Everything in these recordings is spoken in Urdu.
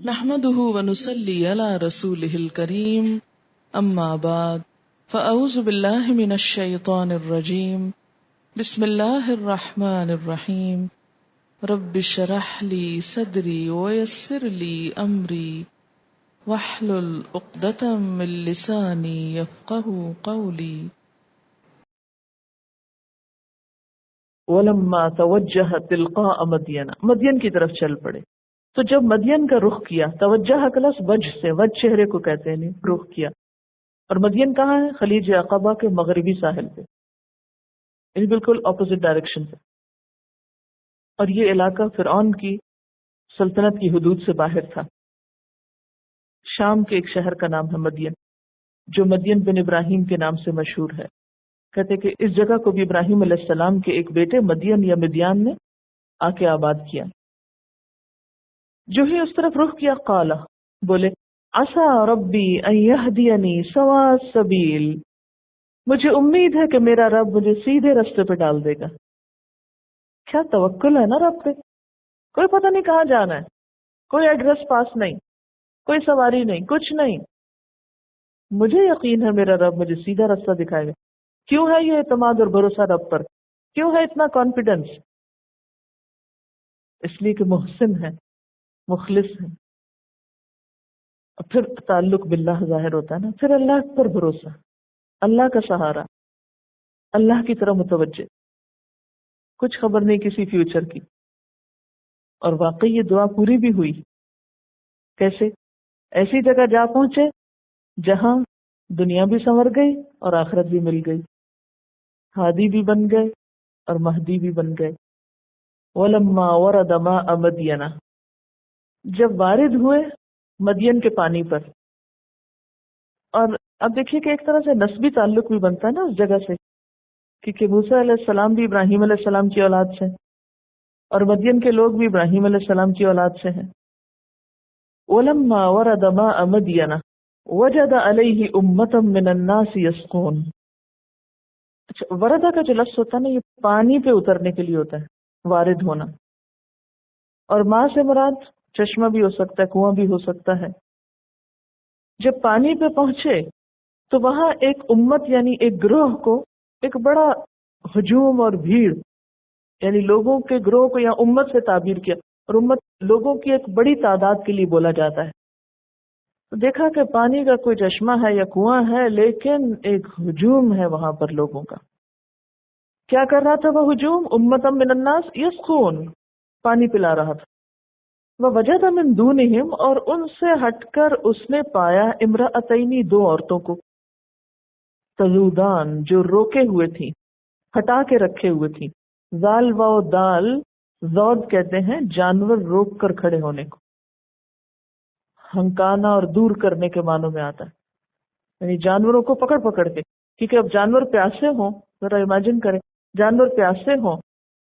نحمده ونصلي على رسوله الكريم أما بعد فأعوذ بالله من الشيطان الرجيم بسم الله الرحمن الرحيم رب اشرح لي صدري ويسر لي أمري واحلل عقدة من لساني يفقهوا قولي. ولما توجہ تلقاء مدین، مدین کی طرف چل پڑے. تو جب مدین کا رخ کیا، توجہ کا لفظ وجہ سے، وجہ چہرے کو کہتے ہیں، رخ کیا. اور مدین کہاں ہے؟ خلیج عقبہ کے مغربی ساحل پہ، یعنی بالکل اپوزٹ ڈائریکشن پہ. اور یہ علاقہ فرعون کی سلطنت کی حدود سے باہر تھا. شام کے ایک شہر کا نام ہے مدین، جو مدین بن ابراہیم کے نام سے مشہور ہے. کہتے کہ اس جگہ کو بھی ابراہیم علیہ السلام کے ایک بیٹے مدین یا مدیان نے آ کے آباد کیا. جو ہی اس طرف رخ کیا، قال، بولے، عسى ربی ان یہدینی سواء السبیل، مجھے امید ہے کہ میرا رب مجھے سیدھے رستے پہ ڈال دے گا. کیا توکل ہے نا رب پہ. کوئی پتہ نہیں کہاں جانا ہے، کوئی ایڈریس پاس نہیں، کوئی سواری نہیں، کچھ نہیں. مجھے یقین ہے میرا رب مجھے سیدھا راستہ دکھائے گا. کیوں ہے یہ اعتماد اور بھروسہ رب پر؟ کیوں ہے اتنا کانفیڈنس؟ اس لیے کہ محسن ہے، مخلص ہے. اور پھر تعلق باللہ ظاہر ہوتا ہے نا، پھر اللہ پر بھروسہ، اللہ کا سہارا، اللہ کی طرح متوجہ، کچھ خبر نہیں کسی فیوچر کی. اور واقعی یہ دعا پوری بھی ہوئی. کیسے؟ ایسی جگہ جا پہنچے جہاں دنیا بھی سنور گئی اور آخرت بھی مل گئی، ہادی بھی بن گئے اور مہدی بھی بن گئے. وَلَمَّا وَرَدَ مَاءَ مَدْيَنَ، جب وارد ہوئے مدین کے پانی پر. اور اب دیکھیے کہ ایک طرح سے نسبی تعلق بھی بنتا ہے نا اس جگہ سے، کیونکہ موسیٰ علیہ السلام بھی ابراہیم علیہ السلام کی اولاد سے، اور مدین کے لوگ بھی ابراہیم علیہ السلام کی اولاد سے ہیں. وَلَمَّا وَرَدَ مَاءَ مَدْيَنَ وَجَدَ عَلَيْهِ أُمَّةً مِّنَ النَّاسِ يَسْقُونَ. اچھا، وردہ کا جو لفظ ہوتا ہے نا، یہ پانی پہ اترنے کے لیے ہوتا ہے، وارد ہونا. اور ماں سے مراد چشمہ بھی ہو سکتا ہے، کنواں بھی ہو سکتا ہے. جب پانی پہ پہنچے تو وہاں ایک امت یعنی ایک گروہ کو، ایک بڑا ہجوم اور بھیڑ، یعنی لوگوں کے گروہ کو یا امت سے تعبیر کیا، اور امت لوگوں کی ایک بڑی تعداد کے لیے بولا جاتا ہے. تو دیکھا کہ پانی کا کوئی چشمہ ہے یا کنواں ہے، لیکن ایک ہجوم ہے وہاں پر لوگوں کا. کیا کر رہا تھا وہ ہجوم؟ امتم من الناس یسقون، پانی پلا رہا تھا. وَوَجَدَ مِن دُونِهِمْ، اور ان سے ہٹ کر اس نے پایا امرأتین، دو عورتوں کو، تذودان، جو روکے ہوئے تھیں، ہٹا کے رکھے ہوئے تھیں. زال و دال، زود کہتے ہیں جانور روک کر کھڑے ہونے کو، ہنکانا اور دور کرنے کے معنوں میں آتا ہے. یعنی جانوروں کو پکڑ پکڑ کے، کیونکہ اب جانور پیاسے ہوں، ذرا امیجن کریں، جانور پیاسے ہوں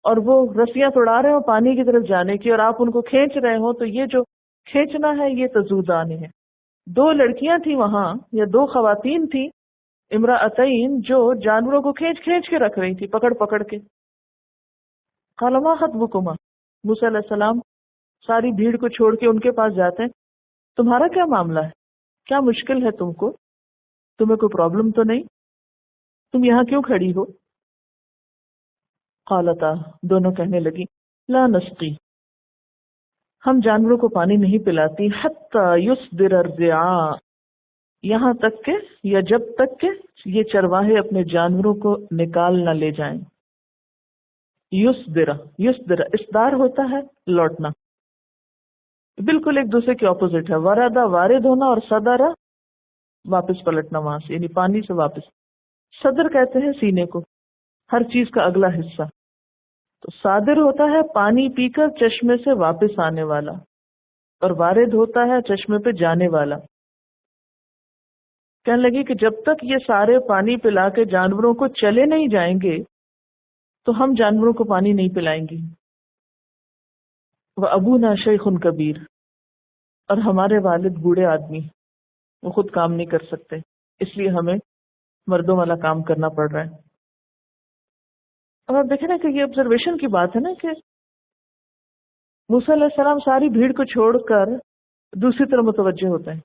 اور وہ رسیاں توڑا رہے ہوں پانی کی طرف جانے کی، اور آپ ان کو کھینچ رہے ہوں، تو یہ جو کھینچنا ہے یہ تزودان ہے. دو لڑکیاں تھیں وہاں، یا دو خواتین تھیں، امرأتین، جو جانوروں کو کھینچ کھینچ کے رکھ رہی تھی، پکڑ پکڑ کے. قال ما خطبکما، موسیٰ علیہ السلام ساری بھیڑ کو چھوڑ کے ان کے پاس جاتے ہیں. تمہارا کیا معاملہ ہے؟ کیا مشکل ہے تم کو؟ تمہیں کوئی پرابلم تو نہیں؟ تم یہاں کیوں کھڑی ہو؟ قالتا، دونوں کہنے لگی، لا نسقی، ہم جانوروں کو پانی نہیں پلاتی، حتی یصدر الرعاء، یہاں تک کہ یا جب تک کہ یہ چرواہے اپنے جانوروں کو نکال نہ لے جائیں. یصدر، یصدر اسدار ہوتا ہے لوٹنا، بالکل ایک دوسرے کے اپوزٹ ہے. وردا وارد ہونا، اور صدر واپس پلٹنا وہاں سے، یعنی پانی سے واپس. صدر کہتے ہیں سینے کو، ہر چیز کا اگلا حصہ. تو صادر ہوتا ہے پانی پی کر چشمے سے واپس آنے والا، اور وارد ہوتا ہے چشمے پہ جانے والا. کہنے لگی کہ جب تک یہ سارے پانی پلا کے جانوروں کو چلے نہیں جائیں گے تو ہم جانوروں کو پانی نہیں پلائیں گی. وَأَبُونَا شَيْخٌ کبیر، اور ہمارے والد بوڑھے آدمی، وہ خود کام نہیں کر سکتے، اس لیے ہمیں مردوں والا کام کرنا پڑ رہا ہے. اب آپ دیکھیں نا کہ یہ آبزرویشن کی بات ہے نا، کہ موسیٰ علیہ السلام ساری بھیڑ کو چھوڑ کر دوسری طرف متوجہ ہوتے ہیں.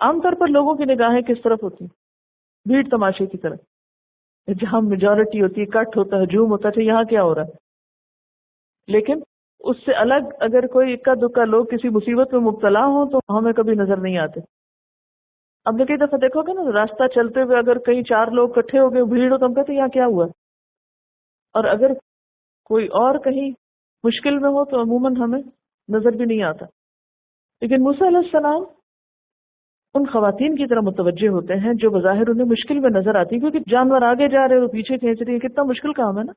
عام طور پر لوگوں کی نگاہیں کس طرف ہوتی ہیں؟ بھیڑ تماشے کی طرف. جہاں میجورٹی ہوتی ہے، کٹ ہوتا ہے، ہجوم ہوتا ہے، یہاں کیا ہو رہا ہے. لیکن اس سے الگ اگر کوئی اکا دکا لوگ کسی مصیبت میں مبتلا ہوں تو ہمیں کبھی نظر نہیں آتے. اب نے کئی دفعہ دیکھو گے نا، راستہ چلتے ہوئے اگر کہیں 4 لوگ اکٹھے ہو گئے، بھیڑ ہو، تو ہم کہتے ہیں یہاں کیا ہوا. اور اگر کوئی اور کہیں مشکل میں ہو تو عموماً ہمیں نظر بھی نہیں آتا. لیکن موسیٰ علیہ السلام ان خواتین کی طرح متوجہ ہوتے ہیں جو بظاہر انہیں مشکل میں نظر آتی ہیں، کیونکہ جانور آگے جا رہے ہو، پیچھے کھینچ رہی ہیں، کتنا مشکل کام ہے نا.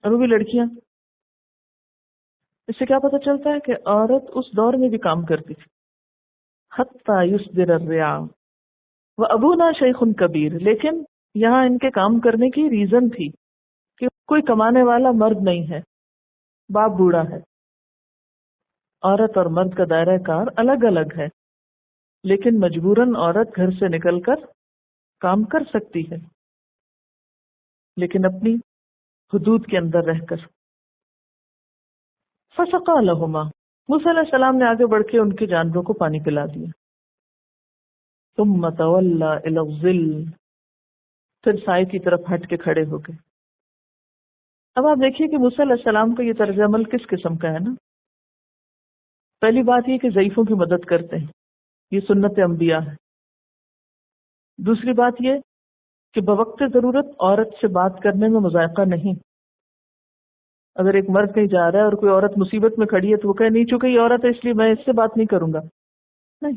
اور وہ بھی لڑکیاں. اس سے کیا پتہ چلتا ہے کہ عورت اس دور میں بھی کام کرتی تھی. حتی یصدر الرعاء وابونا شیخ کبیر. لیکن یہاں ان کے کام کرنے کی ریزن تھی کہ کوئی کمانے والا مرد نہیں ہے، باپ بوڑھا ہے. عورت اور مرد کا دائرہ کار الگ الگ ہے، لیکن مجبوراً عورت گھر سے نکل کر کام کر سکتی ہے، لیکن اپنی حدود کے اندر رہ کر. فسقا لہما. موسیٰ علیہ السلام نے آگے بڑھ کے ان کے جانوروں کو پانی پلا دیا. ثم تولی الی الظل. پھر سائے کی طرف ہٹ کے کھڑے ہو گئے. اب آپ دیکھیے کہ موسیٰ علیہ السلام کا یہ طرز عمل کس قسم کا ہے نا. پہلی بات یہ کہ ضعیفوں کی مدد کرتے ہیں، یہ سنت انبیاء ہے. دوسری بات یہ کہ بوقت ضرورت عورت سے بات کرنے میں مذائقہ نہیں. اگر ایک مرد کہیں جا رہا ہے اور کوئی عورت مصیبت میں کھڑی ہے تو وہ کہے نہیں چونکہ یہ عورت ہے اس لیے میں اس سے بات نہیں کروں گا، نہیں.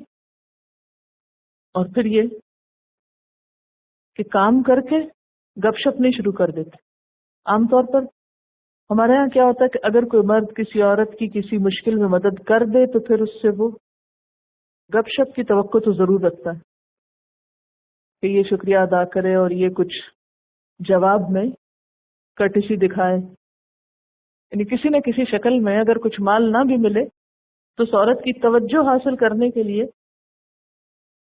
اور پھر یہ کہ کام کر کے گپ شپ نہیں شروع کر دیتے. عام طور پر ہمارے ہاں کیا ہوتا ہے کہ اگر کوئی مرد کسی عورت کی کسی مشکل میں مدد کر دے تو پھر اس سے وہ گپ شپ کی توقع تو ضرور رکھتا ہے کہ یہ شکریہ ادا کرے اور یہ کچھ جواب میں کٹسی دکھائے. یعنی کسی نہ کسی شکل میں اگر کچھ مال نہ بھی ملے تو اس عورت کی توجہ حاصل کرنے کے لیے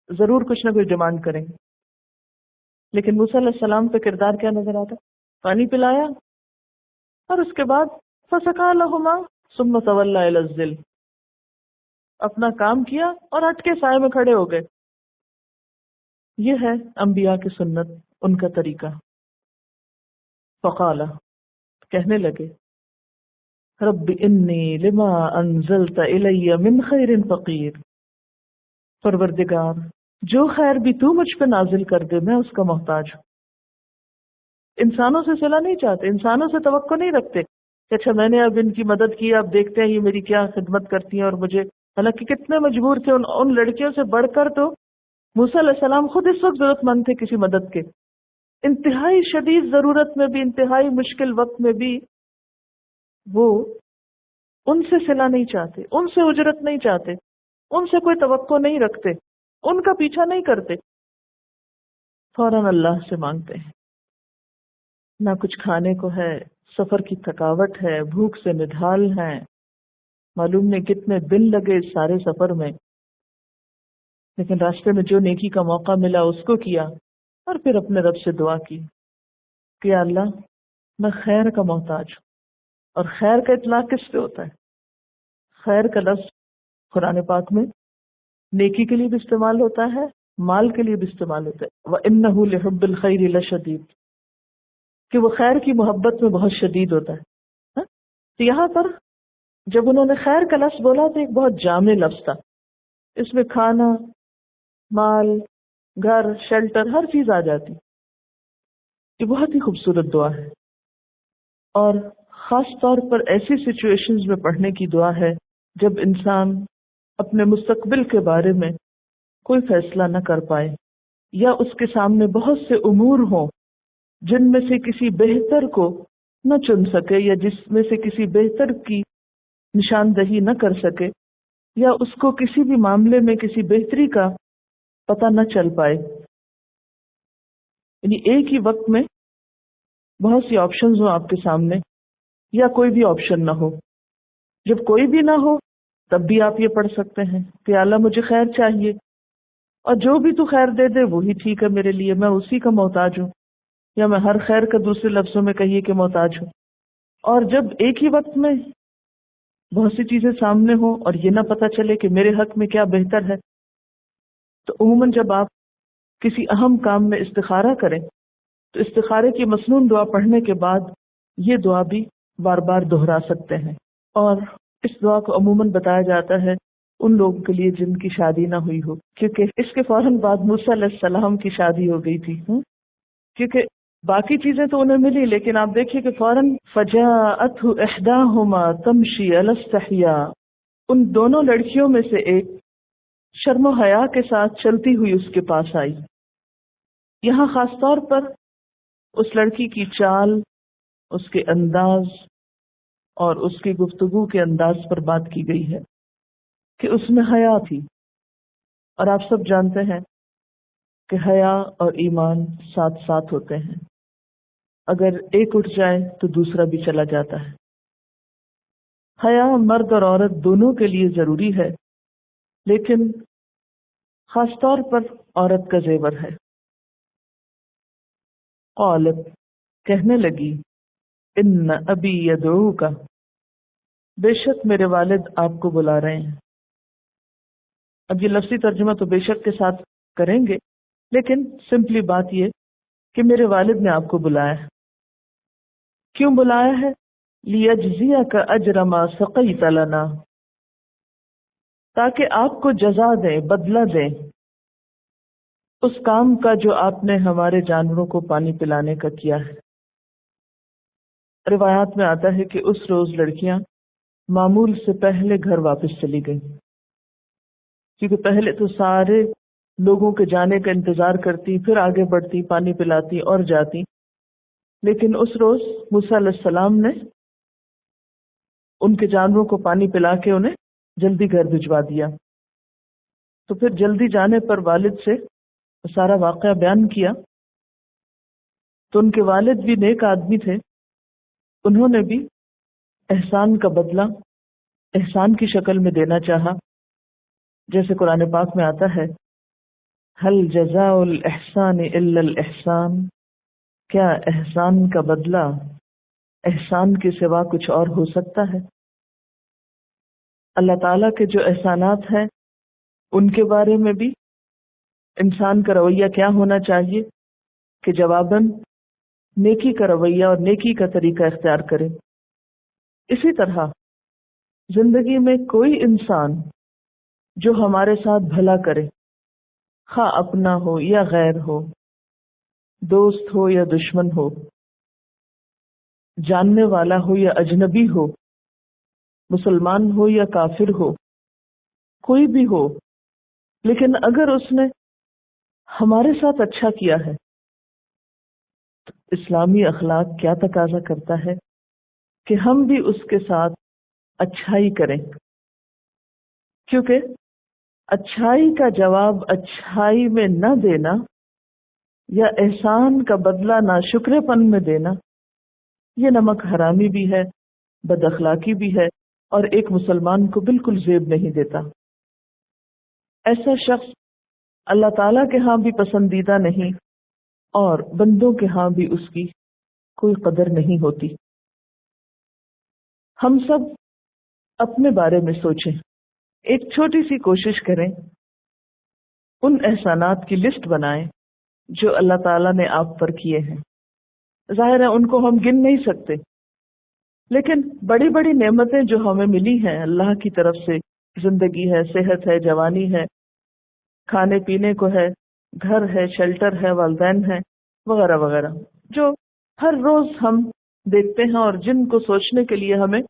ضرور کچھ نہ کچھ ڈیمانڈ کریں گے. لیکن موسیٰ علیہ السلام کا کردار کیا نظر آتا؟ پانی پلایا اور اس کے بعد فسقا لہما ثم تولی الی الظل. اپنا کام کیا اور ہٹ کے سائے میں کھڑے ہو گئے. یہ ہے انبیاء کی سنت، ان کا طریقہ. فقال. کہنے لگے رب انی لما انزلت الی من خیر فقیر. پروردگار جو خیر بھی تو مجھ پہ نازل کر دے میں اس کا محتاج ہوں. انسانوں سے صلہ نہیں چاہتے، انسانوں سے توقع نہیں رکھتے کہ اچھا میں نے اب ان کی مدد کی، اب دیکھتے ہیں یہ میری کیا خدمت کرتی ہیں اور مجھے. حالانکہ کتنے مجبور تھے. ان لڑکیوں سے بڑھ کر تو موسیٰ علیہ السلام خود اس وقت ضرورت مند تھے کسی مدد کے. انتہائی شدید ضرورت میں بھی، انتہائی مشکل وقت میں بھی وہ ان سے صلہ نہیں چاہتے، ان سے اجرت نہیں چاہتے، ان سے کوئی توقع نہیں رکھتے، ان کا پیچھا نہیں کرتے. فوراً اللہ سے مانگتے ہیں. نہ کچھ کھانے کو ہے، سفر کی تھکاوٹ ہے، بھوک سے نڈھال ہیں، معلوم نہیں کتنے دن لگے اس سارے سفر میں، لیکن راستے میں جو نیکی کا موقع ملا اس کو کیا. اور پھر اپنے رب سے دعا کی کہ یا اللہ میں خیر کا محتاج ہوں. اور خیر کا اطلاق کس پہ ہوتا ہے؟ خیر کا لفظ قرآن پاک میں نیکی کے لیے بھی استعمال ہوتا ہے، مال کے لیے بھی استعمال ہوتا ہے. وَإِنَّهُ لِحُبِّ الْخَيْرِ لَشَدِيدٌ. کہ وہ خیر کی محبت میں بہت شدید ہوتا ہے. تو یہاں پر جب انہوں نے خیر کا لفظ بولا تو ایک بہت جامع لفظ تھا. اس میں کھانا، مال، گھر، شیلٹر، ہر چیز آ جاتی. یہ بہت ہی خوبصورت دعا ہے اور خاص طور پر ایسی سچویشنز میں پڑھنے کی دعا ہے جب انسان اپنے مستقبل کے بارے میں کوئی فیصلہ نہ کر پائے یا اس کے سامنے بہت سے امور ہوں جن میں سے کسی بہتر کو نہ چن سکے یا جس میں سے کسی بہتر کی نشاندہی نہ کر سکے یا اس کو کسی بھی معاملے میں کسی بہتری کا پتہ نہ چل پائے. یعنی ایک ہی وقت میں بہت سی آپشنز ہوں آپ کے سامنے یا کوئی بھی آپشن نہ ہو. جب کوئی بھی نہ ہو تب بھی آپ یہ پڑھ سکتے ہیں کہ اللہ مجھے خیر چاہیے اور جو بھی تو خیر دے دے وہی ٹھیک ہے میرے لیے، میں اسی کا محتاج ہوں. یا میں ہر خیر کا دوسرے لفظوں میں کہیے کہ محتاج ہوں. اور جب ایک ہی وقت میں بہت سی چیزیں سامنے ہوں اور یہ نہ پتہ چلے کہ میرے حق میں کیا بہتر ہے، تو عموماً جب آپ کسی اہم کام میں استخارہ کریں تو استخارے کی مسنون دعا پڑھنے کے بعد یہ دعا بھی بار بار دہرا سکتے ہیں. اور اس دعا کو عموماً بتایا جاتا ہے ان لوگوں کے لیے جن کی شادی نہ ہوئی ہو، کیونکہ اس کے فوراً بعد موسیٰ علیہ السلام کی شادی ہو گئی تھی. کیونکہ باقی چیزیں تو انہیں ملی، لیکن آپ دیکھیے کہ فوراً فجاءتہ احداہما تمشی علی استحیاء، ان دونوں لڑکیوں میں سے ایک شرم و حیا کے ساتھ چلتی ہوئی اس کے پاس آئی. یہاں خاص طور پر اس لڑکی کی چال، اس کے انداز اور اس کی گفتگو کے انداز پر بات کی گئی ہے کہ اس میں حیا تھی. اور آپ سب جانتے ہیں کہ حیا اور ایمان ساتھ ساتھ ہوتے ہیں، اگر ایک اٹھ جائے تو دوسرا بھی چلا جاتا ہے. حیا مرد اور عورت دونوں کے لیے ضروری ہے، لیکن خاص طور پر عورت کا زیور ہے. قالت، کہنے لگی، ان ابی یدعوک، بے شک میرے والد آپ کو بلا رہے ہیں. اب یہ لفظی ترجمہ تو بے شک کے ساتھ کریں گے، لیکن سمپلی بات یہ کہ میرے والد نے آپ کو بلایا ہے. کیوں بلایا ہے؟ لیجزیک اجر ما سقیت لنا، تاکہ آپ کو جزا دیں، بدلہ دیں اس کام کا جو آپ نے ہمارے جانوروں کو پانی پلانے کا کیا ہے. روایات میں آتا ہے کہ اس روز لڑکیاں معمول سے پہلے گھر واپس چلی گئیں، کیونکہ پہلے تو سارے لوگوں کے جانے کا انتظار کرتی، پھر آگے بڑھتی، پانی پلاتی اور جاتی. لیکن اس روز موسیٰ علیہ السلام نے ان کے جانوروں کو پانی پلا کے انہیں جلدی گھر بھجوا دیا. تو پھر جلدی جانے پر والد سے سارا واقعہ بیان کیا. تو ان کے والد بھی نیک آدمی تھے، انہوں نے بھی احسان کا بدلہ احسان کی شکل میں دینا چاہا. جیسے قرآن پاک میں آتا ہے، هل جزاء الاحسان الا الاحسان، کیا احسان کا بدلہ احسان کے سوا کچھ اور ہو سکتا ہے؟ اللہ تعالیٰ کے جو احسانات ہیں ان کے بارے میں بھی انسان کا رویہ کیا ہونا چاہیے کہ جواباً نیکی کا رویہ اور نیکی کا طریقہ اختیار کرے. اسی طرح زندگی میں کوئی انسان جو ہمارے ساتھ بھلا کرے، خواہ اپنا ہو یا غیر ہو، دوست ہو یا دشمن ہو، جاننے والا ہو یا اجنبی ہو، مسلمان ہو یا کافر ہو، کوئی بھی ہو، لیکن اگر اس نے ہمارے ساتھ اچھا کیا ہے تو اسلامی اخلاق کیا تقاضا کرتا ہے کہ ہم بھی اس کے ساتھ اچھائی کریں. کیونکہ اچھائی کا جواب اچھائی میں نہ دینا یا احسان کا بدلہ ناشکرے پن میں دینا، یہ نمک حرامی بھی ہے، بد اخلاقی بھی ہے، اور ایک مسلمان کو بالکل زیب نہیں دیتا. ایسا شخص اللہ تعالیٰ کے ہاں بھی پسندیدہ نہیں اور بندوں کے ہاں بھی اس کی کوئی قدر نہیں ہوتی. ہم سب اپنے بارے میں سوچیں، ایک چھوٹی سی کوشش کریں، ان احسانات کی لسٹ بنائیں جو اللہ تعالیٰ نے آپ پر کیے ہیں. ظاہر ہے ان کو ہم گن نہیں سکتے، لیکن بڑی بڑی نعمتیں جو ہمیں ملی ہیں اللہ کی طرف سے، زندگی ہے، صحت ہے، جوانی ہے، کھانے پینے کو ہے، گھر ہے، شیلٹر ہے، والدین ہے، وغیرہ وغیرہ، جو ہر روز ہم دیکھتے ہیں اور جن کو سوچنے کے لیے ہمیں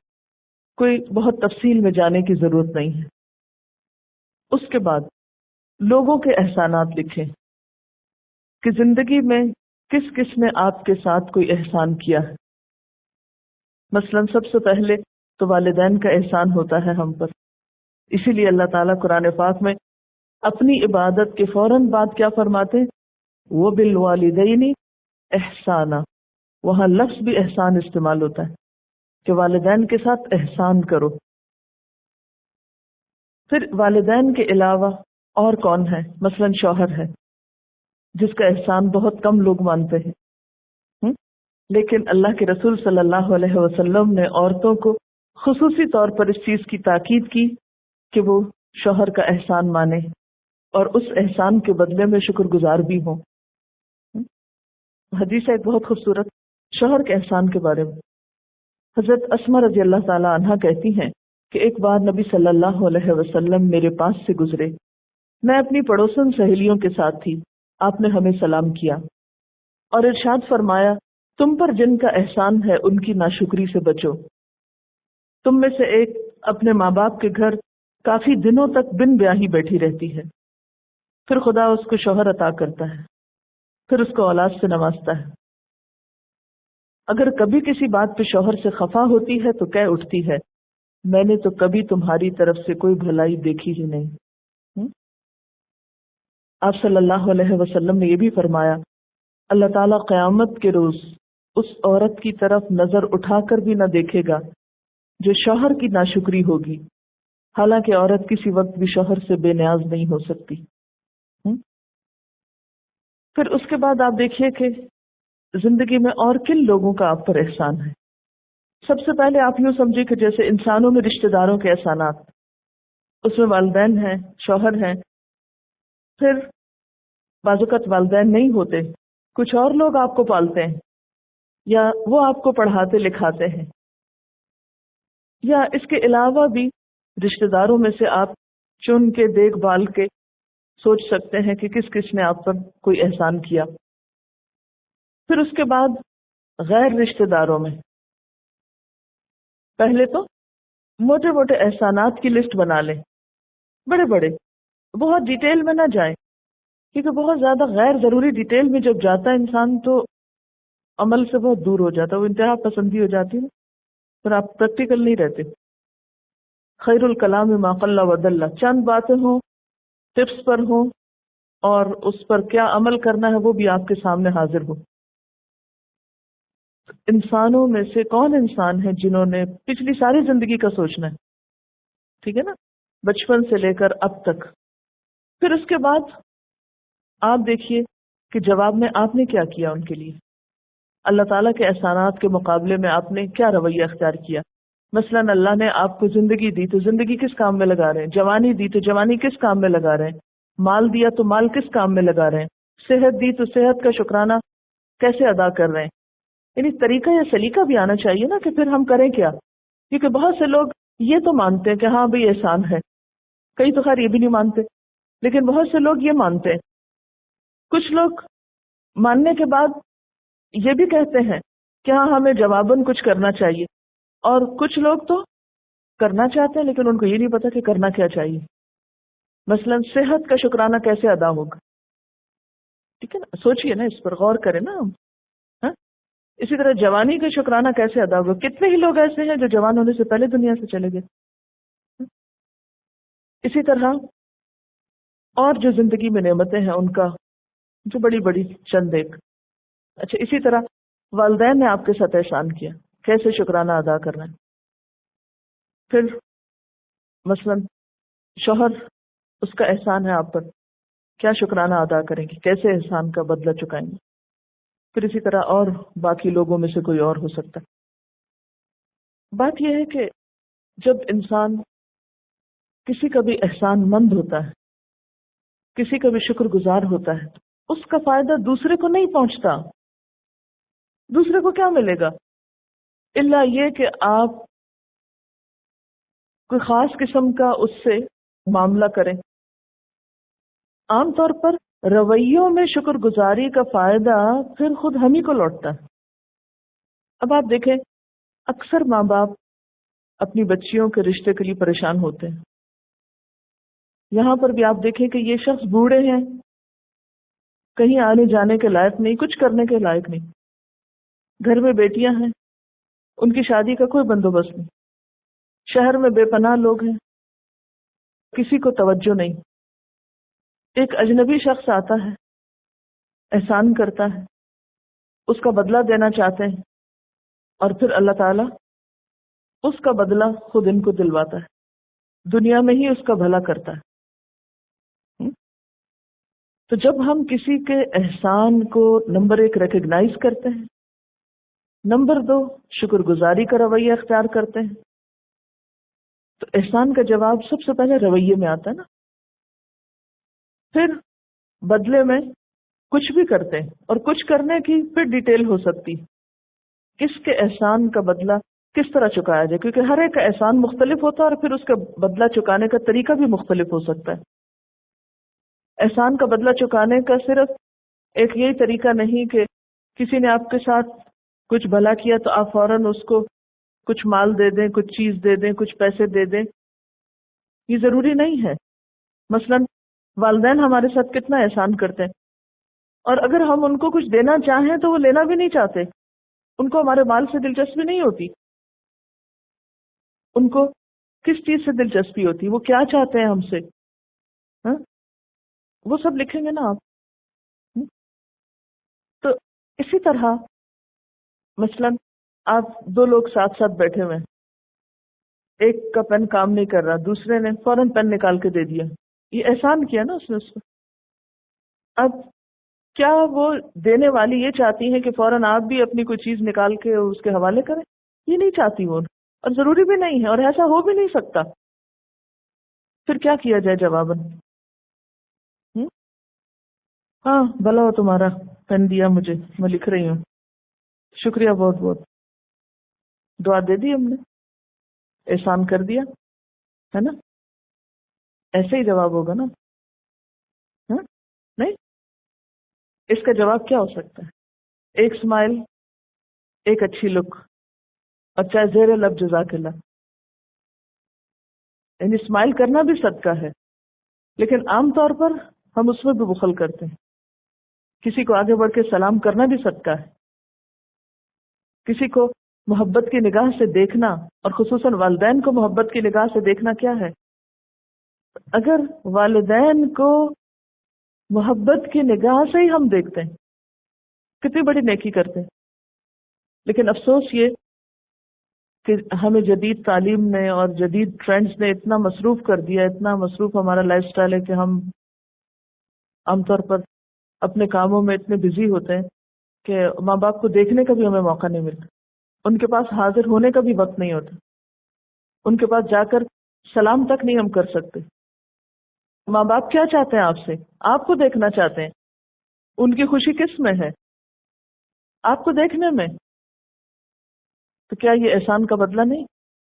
کوئی بہت تفصیل میں جانے کی ضرورت نہیں ہے. اس کے بعد لوگوں کے احسانات لکھیں کہ زندگی میں کس کس نے آپ کے ساتھ کوئی احسان کیا ہے. مثلا سب سے پہلے تو والدین کا احسان ہوتا ہے ہم پر. اسی لیے اللہ تعالیٰ قرآن پاک میں اپنی عبادت کے فوراً بعد کیا فرماتے ہیں؟ وَبِالْوَالِدَيْنِ احسانہ. وہاں لفظ بھی احسان استعمال ہوتا ہے کہ والدین کے ساتھ احسان کرو. پھر والدین کے علاوہ اور کون ہے؟ مثلا شوہر ہے جس کا احسان بہت کم لوگ مانتے ہیں، لیکن اللہ کے رسول صلی اللہ علیہ وسلم نے عورتوں کو خصوصی طور پر اس چیز کی تاکید کی کہ وہ شوہر کا احسان مانے اور اس احسان کے بدلے میں شکر گزار بھی ہوں. حدیث ہے ایک بہت خوبصورت شوہر کے احسان کے بارے میں. حضرت اسما رضی اللہ تعالی عنہا کہتی ہیں کہ ایک بار نبی صلی اللہ علیہ وسلم میرے پاس سے گزرے. میں اپنی پڑوسن سہیلیوں کے ساتھ تھی. آپ نے ہمیں سلام کیا اور ارشاد فرمایا تم پر جن کا احسان ہے ان کی ناشکری سے بچو. تم میں سے ایک اپنے ماں باپ کے گھر کافی دنوں تک بن بیاہی بیٹھی رہتی ہے، پھر خدا اس کو شوہر عطا کرتا ہے، پھر اس کو اولاد سے نوازتا ہے. اگر کبھی کسی بات پہ شوہر سے خفا ہوتی ہے تو کہہ اٹھتی ہے میں نے تو کبھی تمہاری طرف سے کوئی بھلائی دیکھی ہی نہیں. آپ صلی اللہ علیہ وسلم نے یہ بھی فرمایا اللہ تعالیٰ قیامت کے روز اس عورت کی طرف نظر اٹھا کر بھی نہ دیکھے گا جو شوہر کی ناشکری ہوگی، حالانکہ عورت کسی وقت بھی شوہر سے بے نیاز نہیں ہو سکتی. پھر اس کے بعد آپ دیکھیے کہ زندگی میں اور کن لوگوں کا آپ پر احسان ہے. سب سے پہلے آپ یوں سمجھے کہ جیسے انسانوں میں رشتہ داروں کے احسانات، اس میں والدین ہیں، شوہر ہیں، پھر بعض اوقات والدین نہیں ہوتے، کچھ اور لوگ آپ کو پالتے ہیں یا وہ آپ کو پڑھاتے لکھاتے ہیں، یا اس کے علاوہ بھی رشتہ داروں میں سے آپ چن کے دیکھ بھال کے سوچ سکتے ہیں کہ کس کس نے آپ پر کوئی احسان کیا. پھر اس کے بعد غیر رشتہ داروں میں پہلے تو موٹے موٹے احسانات کی لسٹ بنا لیں، بڑے بڑے، بہت ڈیٹیل میں نہ جائیں، کیونکہ بہت زیادہ غیر ضروری ڈیٹیل میں جب جاتا ہے انسان تو عمل سے بہت دور ہو جاتا ہے، وہ انتہا پسندی ہو جاتی ہے، پھر آپ پریکٹیکل نہیں رہتے. خیر الکلام ما قل و دل، چند باتیں ہوں، ٹپس پر ہوں، اور اس پر کیا عمل کرنا ہے وہ بھی آپ کے سامنے حاضر ہو. انسانوں میں سے کون انسان ہے جنہوں نے پچھلی ساری زندگی کا سوچنا ہے، ٹھیک ہے نا، بچپن سے لے کر اب تک. پھر اس کے بعد آپ دیکھیے کہ جواب میں آپ نے کیا کیا ان کے لیے، اللہ تعالیٰ کے احسانات کے مقابلے میں آپ نے کیا رویہ اختیار کیا. مثلا اللہ نے آپ کو زندگی دی تو زندگی کس کام میں لگا رہے ہیں، جوانی دی تو جوانی کس کام میں لگا رہے ہیں، مال دیا تو مال کس کام میں لگا رہے ہیں، صحت دی تو صحت کا شکرانہ کیسے ادا کر رہے ہیں. یعنی طریقہ یا سلیقہ بھی آنا چاہیے نا کہ پھر ہم کریں کیا. کیونکہ بہت سے لوگ یہ تو مانتے ہیں کہ ہاں بھئی احسان ہے، کئی تو خیر یہ بھی نہیں مانتے، لیکن بہت سے لوگ یہ مانتے ہیں. کچھ لوگ ماننے کے بعد یہ بھی کہتے ہیں کہ ہاں ہمیں جواباً کچھ کرنا چاہیے، اور کچھ لوگ تو کرنا چاہتے ہیں لیکن ان کو یہ نہیں پتا کہ کرنا کیا چاہیے. مثلا صحت کا شکرانہ کیسے ادا ہوگا، ٹھیک ہے نا، سوچئے نا، اس پر غور کریں نا ہم. اسی طرح جوانی کا شکرانہ کیسے ادا ہوگا، کتنے ہی لوگ ایسے ہیں جو جوان ہونے سے پہلے دنیا سے چلے گئے. اسی طرح اور جو زندگی میں نعمتیں ہیں ان کا جو بڑی بڑی چند ایک. اچھا، اسی طرح والدین نے آپ کے ساتھ احسان کیا، کیسے شکرانہ ادا کرنا ہے. پھر مثلا شوہر، اس کا احسان ہے آپ پر، کیا شکرانہ ادا کریں گے، کیسے احسان کا بدلہ چکائیں گے. پھر اسی طرح اور باقی لوگوں میں سے کوئی اور ہو سکتا ہے. بات یہ ہے کہ جب انسان کسی کا بھی احسان مند ہوتا ہے، کسی کا بھی شکر گزار ہوتا ہے، اس کا فائدہ دوسرے کو نہیں پہنچتا. دوسرے کو کیا ملے گا الا یہ کہ آپ کوئی خاص قسم کا اس سے معاملہ کریں. عام طور پر رویوں میں شکر گزاری کا فائدہ پھر خود ہم ہی کو لوٹتا ہے. اب آپ دیکھیں اکثر ماں باپ اپنی بچیوں کے رشتے کے لیے پریشان ہوتے ہیں. یہاں پر بھی آپ دیکھیں کہ یہ شخص بوڑھے ہیں، کہیں آنے جانے کے لائق نہیں، کچھ کرنے کے لائق نہیں، گھر میں بیٹیاں ہیں، ان کی شادی کا کوئی بندوبست نہیں، شہر میں بے پناہ لوگ ہیں، کسی کو توجہ نہیں. ایک اجنبی شخص آتا ہے، احسان کرتا ہے، اس کا بدلہ دینا چاہتے ہیں، اور پھر اللہ تعالیٰ اس کا بدلہ خود ان کو دلواتا ہے، دنیا میں ہی اس کا بھلا کرتا ہے. تو جب ہم کسی کے احسان کو نمبر 1 ریکگنائز کرتے ہیں، نمبر 2 شکر گزاری کا رویہ اختیار کرتے ہیں، تو احسان کا جواب سب سے پہلے رویے میں آتا ہے نا، پھر بدلے میں کچھ بھی کرتے ہیں، اور کچھ کرنے کی پھر ڈیٹیل ہو سکتی، کس کے احسان کا بدلہ کس طرح چکایا جائے، کیونکہ ہر ایک کا احسان مختلف ہوتا ہے اور پھر اس کا بدلہ چکانے کا طریقہ بھی مختلف ہو سکتا ہے۔ احسان کا بدلہ چکانے کا صرف ایک یہی طریقہ نہیں کہ کسی نے آپ کے ساتھ کچھ بھلا کیا تو آپ فوراً اس کو کچھ مال دے دیں، کچھ چیز دے دیں، کچھ پیسے دے دیں، یہ ضروری نہیں ہے۔ مثلا والدین ہمارے ساتھ کتنا احسان کرتے ہیں، اور اگر ہم ان کو کچھ دینا چاہیں تو وہ لینا بھی نہیں چاہتے، ان کو ہمارے مال سے دلچسپی نہیں ہوتی، ان کو کس چیز سے دلچسپی ہوتی، وہ کیا چاہتے ہیں ہم سے، ہاں؟ وہ سب لکھیں گے نا آپ۔ ہم؟ تو اسی طرح مثلا آپ دو لوگ ساتھ ساتھ بیٹھے ہوئے ہیں، ایک کا پین کام نہیں کر رہا، دوسرے نے فوراً پین نکال کے دے دیا، یہ احسان کیا نا اس نے اس کو۔ اب کیا وہ دینے والی یہ چاہتی ہیں کہ فوراً آپ بھی اپنی کوئی چیز نکال کے اس کے حوالے کریں؟ یہ نہیں چاہتی وہ، اور ضروری بھی نہیں ہے، اور ایسا ہو بھی نہیں سکتا۔ پھر کیا کیا جائے جواباً؟ ہاں بھلا ہو تمہارا، پین دیا مجھے، میں لکھ رہی ہوں، شکریہ بہت بہت، دعا دے دی ہم نے، احسان کر دیا، ہے نا؟ ایسے ہی جواب ہوگا نا؟ ہاں؟ نہیں، اس کا جواب کیا ہو سکتا ہے؟ ایک سمائل، ایک اچھی لک، اور چاہے زیر لب جزاک اللہ، یعنی اسمائل کرنا بھی صدقہ ہے، لیکن عام طور پر ہم اس میں بھی بخل کرتے ہیں۔ کسی کو آگے بڑھ کے سلام کرنا بھی صدقہ ہے، کسی کو محبت کی نگاہ سے دیکھنا، اور خصوصاً والدین کو محبت کی نگاہ سے دیکھنا کیا ہے؟ اگر والدین کو محبت کی نگاہ سے ہی ہم دیکھتے ہیں، کتنی بڑی نیکی کرتے ہیں۔ لیکن افسوس یہ کہ ہمیں جدید تعلیم نے اور جدید ٹرینڈز نے اتنا مصروف کر دیا، اتنا مصروف ہمارا لائف سٹائل ہے کہ ہم عام طور پر اپنے کاموں میں اتنے بزی ہوتے ہیں کہ ماں باپ کو دیکھنے کا بھی ہمیں موقع نہیں ملتا، ان کے پاس حاضر ہونے کا بھی وقت نہیں ہوتا، ان کے پاس جا کر سلام تک نہیں ہم کر سکتے۔ ماں باپ کیا چاہتے ہیں آپ سے؟ آپ کو دیکھنا چاہتے ہیں، ان کی خوشی کس میں ہے؟ آپ کو دیکھنے میں۔ تو کیا یہ احسان کا بدلہ نہیں؟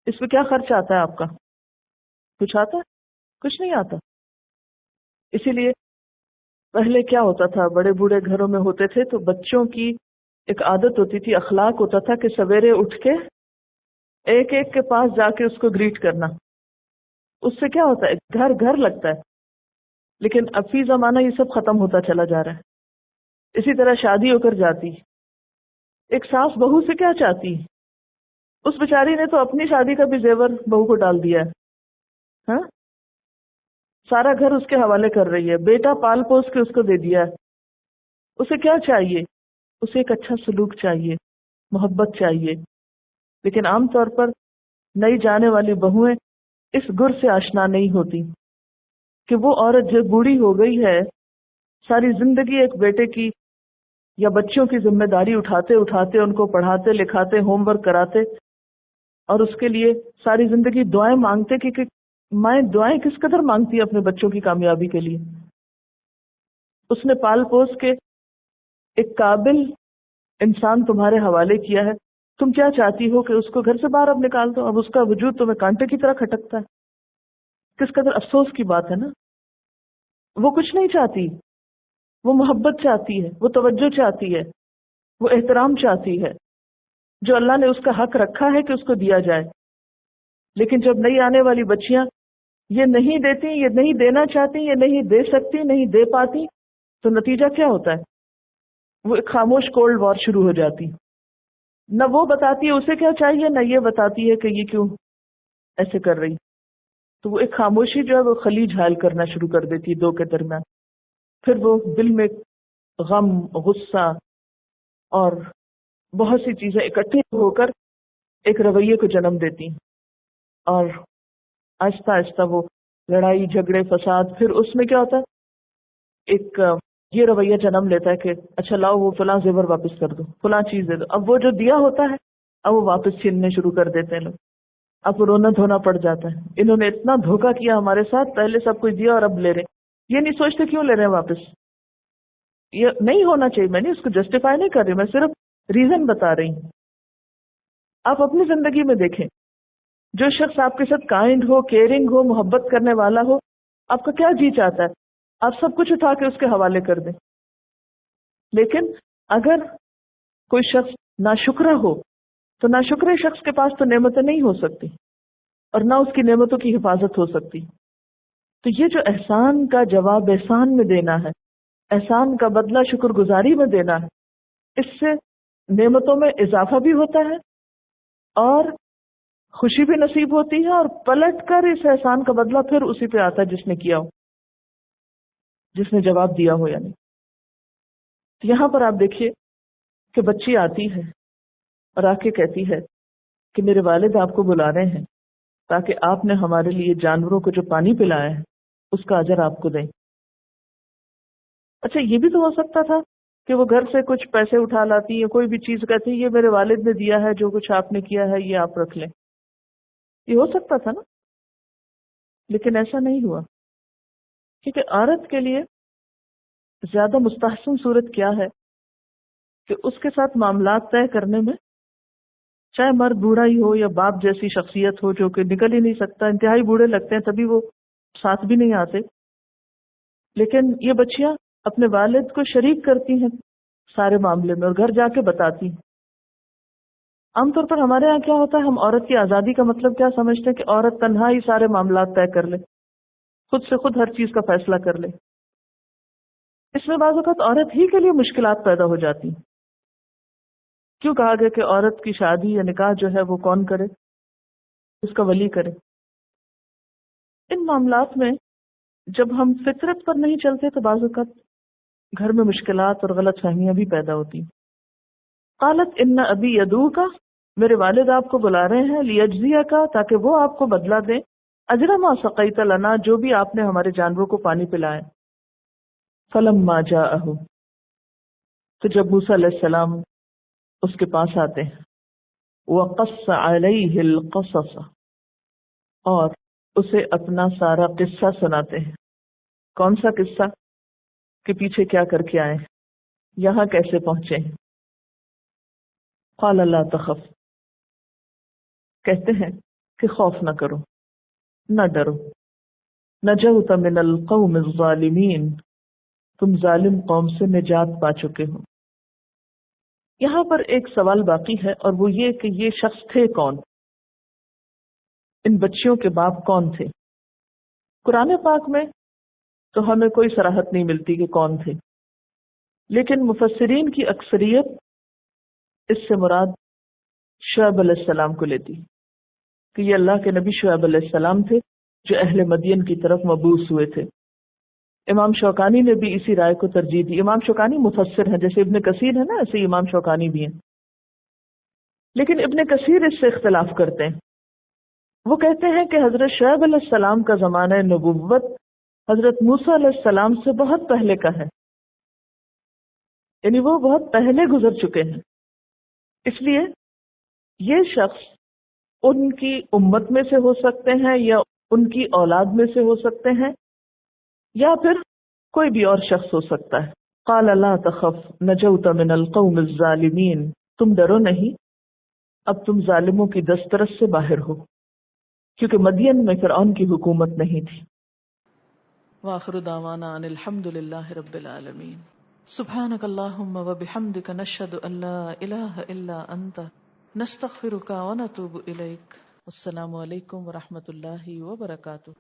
اس پہ کیا خرچ آتا ہے آپ کا؟ کچھ آتا ہے؟ کچھ نہیں آتا۔ اسی لیے پہلے کیا ہوتا تھا، بڑے بوڑھے گھروں میں ہوتے تھے تو بچوں کی ایک عادت ہوتی تھی، اخلاق ہوتا تھا کہ سویرے اٹھ کے ایک ایک کے پاس جا کے اس کو گریٹ کرنا۔ اس سے کیا ہوتا ہے، گھر گھر لگتا ہے۔ لیکن اب فی زمانہ یہ سب ختم ہوتا چلا جا رہا ہے۔ اسی طرح شادی ہو کر جاتی، ایک ساس بہو سے کیا چاہتی، اس بیچاری نے تو اپنی شادی کا بھی زیور بہو کو ڈال دیا ہے، ہاں؟ سارا گھر اس کے حوالے کر رہی ہے، بیٹا پال پوس کے اس کو دے دیا ہے۔ اسے کیا چاہیے؟ اسے ایک اچھا سلوک چاہیے، محبت چاہیے۔ لیکن عام طور پر نئی جانے والی بہویں اس گر سے آشنا نہیں ہوتی کہ وہ عورت جو بوڑھی ہو گئی ہے، ساری زندگی ایک بیٹے کی یا بچوں کی ذمہ داری اٹھاتے اٹھاتے ان کو پڑھاتے لکھاتے ہوم ورک کراتے، اور اس کے لیے ساری زندگی دعائیں مانگتے کہ مائیں دعائیں کس قدر مانگتی ہے اپنے بچوں کی کامیابی کے لیے۔ اس نے پال پوس کے ایک قابل انسان تمہارے حوالے کیا ہے، تم کیا چاہتی ہو کہ اس کو گھر سے باہر اب نکال دو؟ اب اس کا وجود تمہیں کانٹے کی طرح کھٹکتا ہے۔ کس قدر افسوس کی بات ہے نا۔ وہ کچھ نہیں چاہتی، وہ محبت چاہتی ہے، وہ توجہ چاہتی ہے، وہ احترام چاہتی ہے، جو اللہ نے اس کا حق رکھا ہے کہ اس کو دیا جائے۔ لیکن جب نئی آنے والی بچیاں یہ نہیں دیتی، یہ نہیں دینا چاہتی، یہ نہیں دے سکتی، نہیں دے پاتی، تو نتیجہ کیا ہوتا ہے؟ وہ ایک خاموش کولڈ وار شروع ہو جاتی، نہ وہ بتاتی ہے اسے کیا چاہیے، نہ یہ بتاتی ہے کہ یہ کیوں ایسے کر رہی۔ تو وہ ایک خاموشی جو ہے وہ خلیج حائل کرنا شروع کر دیتی دو کے درمیان۔ پھر وہ دل میں غم، غصہ اور بہت سی چیزیں اکٹھے ہو کر ایک رویے کو جنم دیتی، اور آہستہ آہستہ وہ لڑائی جھگڑے فساد، پھر اس میں کیا ہوتا ہے، ایک یہ رویہ جنم لیتا ہے کہ اچھا لاؤ وہ فلاں زیور واپس کر دو، فلاں چیز دے دو۔ اب وہ جو دیا ہوتا ہے اب وہ واپس چھیننے شروع کر دیتے ہیں لوگ۔ اب رونا دھونا پڑ جاتا ہے. انہوں نے اتنا دھوکہ کیا ہمارے ساتھ، پہلے سب کچھ دیا اور اب لے رہے. یہ نہیں سوچتے کیوں لے رہے ہیں واپس. یہ نہیں ہونا چاہیے. میں نے اس کو جسٹیفائی نہیں کر رہی، میں صرف ریزن بتا رہی ہوں. آپ اپنی زندگی میں دیکھیں، جو شخص آپ کے ساتھ کائنڈ ہو، کیئرنگ ہو، محبت کرنے والا ہو، آپ کا کیا جی چاہتا ہے آپ سب کچھ اٹھا کے اس کے حوالے کر دیں. لیکن اگر کوئی شخص ناشکرا ہو تو ناشکرے شخص کے پاس تو نعمتیں نہیں ہو سکتی اور نہ اس کی نعمتوں کی حفاظت ہو سکتی. تو یہ جو احسان کا جواب احسان میں دینا ہے، احسان کا بدلہ شکر گزاری میں دینا ہے، اس سے نعمتوں میں اضافہ بھی ہوتا ہے اور خوشی بھی نصیب ہوتی ہے، اور پلٹ کر اس احسان کا بدلہ پھر اسی پہ آتا ہے جس نے کیا ہو، جس نے جواب دیا ہو. یعنی تو یہاں پر آپ دیکھیے کہ بچی آتی ہے اور آ کے کہتی ہے کہ میرے والد آپ کو بلا رہے ہیں تاکہ آپ نے ہمارے لیے جانوروں کو جو پانی پلایا ہے اس کا اجر آپ کو دیں. اچھا یہ بھی تو ہو سکتا تھا کہ وہ گھر سے کچھ پیسے اٹھا لاتی یا کوئی بھی چیز کہتی یہ میرے والد نے دیا ہے، جو کچھ آپ نے کیا ہے یہ آپ رکھ لیں. یہ ہو سکتا تھا نا، لیکن ایسا نہیں ہوا. کیونکہ عورت کے لیے زیادہ مستحسن صورت کیا ہے کہ اس کے ساتھ معاملات طے کرنے میں چاہے مرد بوڑھا ہی ہو یا باپ جیسی شخصیت ہو جو کہ نکل ہی نہیں سکتا، انتہائی بوڑھے لگتے ہیں تبھی وہ ساتھ بھی نہیں آتے، لیکن یہ بچیاں اپنے والد کو شریک کرتی ہیں سارے معاملے میں اور گھر جا کے بتاتی ہیں. عام طور پر ہمارے یہاں کیا ہوتا ہے، ہم عورت کی آزادی کا مطلب کیا سمجھتے ہیں کہ عورت تنہا ہی سارے معاملات طے کر لے، خود سے خود ہر چیز کا فیصلہ کر لے. اس میں بعض اوقات عورت ہی کے لیے مشکلات پیدا ہو جاتی ہیں. کیوں کہا گیا کہ عورت کی شادی یا نکاح جو ہے وہ کون کرے؟ اس کا ولی کرے. ان معاملات میں جب ہم فطرت پر نہیں چلتے تو بعض اوقات گھر میں مشکلات اور غلط فہمیاں بھی پیدا ہوتی. قالت ان ابی یدعوک، میرے والد آپ کو بلا رہے ہیں، لیجزیک، تاکہ وہ آپ کو بدلہ دیں، اجر ما سقیت لنا، جو بھی آپ نے ہمارے جانوروں کو پانی پلایا. فلما جاءہ، تو جب موسیٰ علیہ السلام اس کے پاس آتے ہیں، وقص علیہ القصص، اور اسے اپنا سارا قصہ سناتے ہیں. کون سا قصہ؟ کہ پیچھے کیا کر کے آئے، یہاں کیسے پہنچے ہیں. قال لا تخف، کہتے ہیں کہ خوف نہ کرو، نہ ڈرو، نجوت من القوم الظالمین، تم ظالم قوم سے نجات پا چکے ہو. یہاں پر ایک سوال باقی ہے اور وہ یہ کہ یہ شخص تھے کون، ان بچیوں کے باپ کون تھے. قرآن پاک میں تو ہمیں کوئی صراحت نہیں ملتی کہ کون تھے، لیکن مفسرین کی اکثریت اس سے مراد شعیب علیہ السلام کو لیتی کہ یہ اللہ کے نبی شعیب علیہ السلام تھے جو اہل مدین کی طرف مبعوث ہوئے تھے. امام شوکانی نے بھی اسی رائے کو ترجیح دی. امام شوکانی مفسر ہیں، جیسے ابن کثیر ہے نا ایسے امام شوکانی بھی ہیں، لیکن ابن کثیر اس سے اختلاف کرتے ہیں. وہ کہتے ہیں کہ حضرت شعیب علیہ السلام کا زمانہ نبوت حضرت موسیٰ علیہ السلام سے بہت پہلے کا ہے، یعنی وہ بہت پہلے گزر چکے ہیں. اس لیے یہ شخص ان کی امت میں سے ہو سکتے ہیں یا ان کی اولاد میں سے ہو سکتے ہیں یا پھر کوئی بھی اور شخص ہو سکتا ہے. قال لا تخف نجوت من القوم الظالمین، تم ڈرو نہیں، اب تم ظالموں کی دسترس سے باہر ہو، کیونکہ مدین میں فرعون کی حکومت نہیں تھی. وآخر دعوانا ان الحمد للہ رب العالمین. سبحانک اللہم وبحمدک نشہد ان لا الہ الا انت نستغفرک ونتوب الیک. السلام علیکم ورحمۃ اللہ وبرکاتہ.